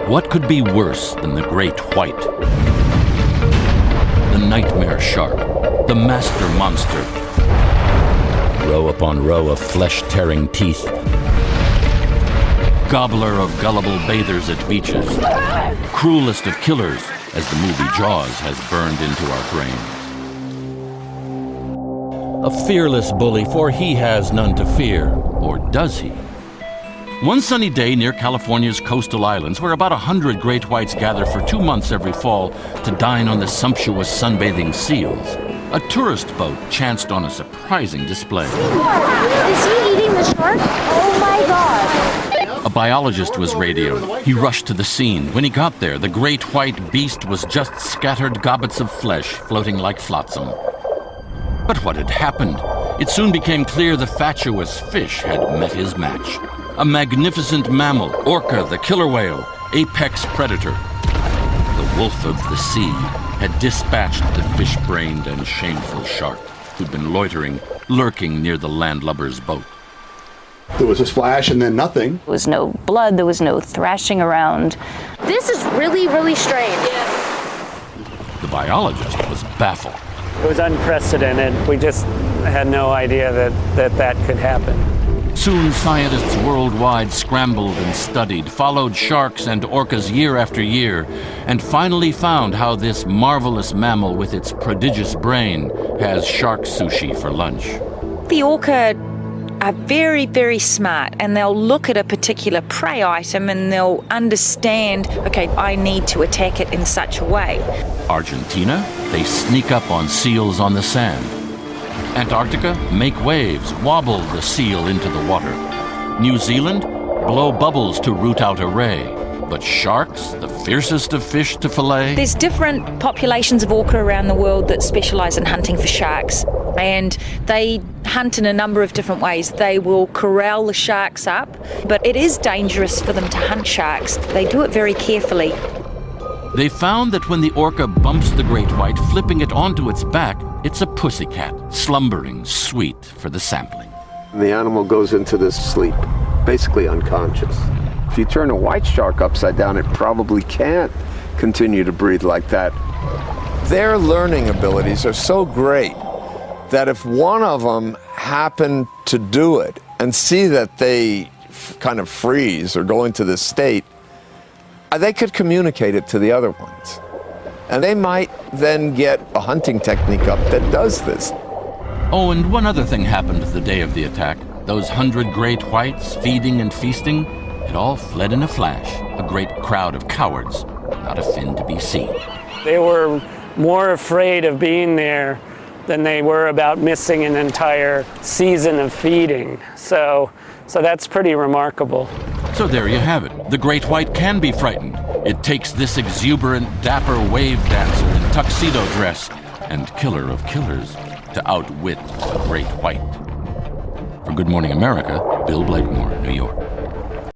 What could be worse than the great white? The nightmare shark, the master monster. Row upon row of flesh-tearing teeth. Gobbler of gullible bathers at beaches. Cruelest of killers, as the movie Jaws has burned into our brains. A fearless bully, for he has none to fear, or does he? One sunny day near California's coastal islands, where about 100 great whites gather for 2 months every fall to dine on the sumptuous sunbathing seals, a tourist boat chanced on a surprising display. Is he eating the shark? Oh my God! A biologist was radioed. He rushed to the scene. When he got there, the great white beast was just scattered gobbets of flesh floating like flotsam. But what had happened? It soon became clear the fatuous fish had met his match. A magnificent mammal, Orca the killer whale, apex predator. The wolf of the sea had dispatched the fish-brained and shameful shark who'd been loitering, lurking near the landlubber's boat. There was a splash and then nothing. There was no blood, there was no thrashing around. This is really, really strange. The biologist was baffled. It was unprecedented. We just had no idea that could happen. Soon scientists worldwide scrambled and studied, followed sharks and orcas year after year, and finally found how this marvelous mammal with its prodigious brain has shark sushi for lunch. The orca are very, very smart, and they'll look at a particular prey item and they'll understand, okay, I need to attack it in such a way. Argentina, they sneak up on seals on the sand. Antarctica, make waves, wobble the seal into the water. New Zealand, blow bubbles to root out a ray. But sharks, the fiercest of fish to fillet? There's different populations of orca around the world that specialize in hunting for sharks, and they hunt in a number of different ways. They will corral the sharks up, but it is dangerous for them to hunt sharks. They do it very carefully. They found that when the orca bumps the great white, flipping it onto its back, it's a pussycat, slumbering sweet for the sampling. The animal goes into this sleep, basically unconscious. If you turn a white shark upside down, it probably can't continue to breathe like that. Their learning abilities are so great that if one of them happened to do it and see that they kind of freeze or go into this state, they could communicate it to the other ones. And they might then get a hunting technique up that does this. Oh, and one other thing happened the day of the attack. Those 100 great whites feeding and feasting, it all fled in a flash. A great crowd of cowards, not a fin to be seen. They were more afraid of being there than they were about missing an entire season of feeding. So that's pretty remarkable. So there you have it. The great white can be frightened. It takes this exuberant, dapper wave dancer in tuxedo dress and killer of killers to outwit a great white. For Good Morning America, Bill Blakemore, New York.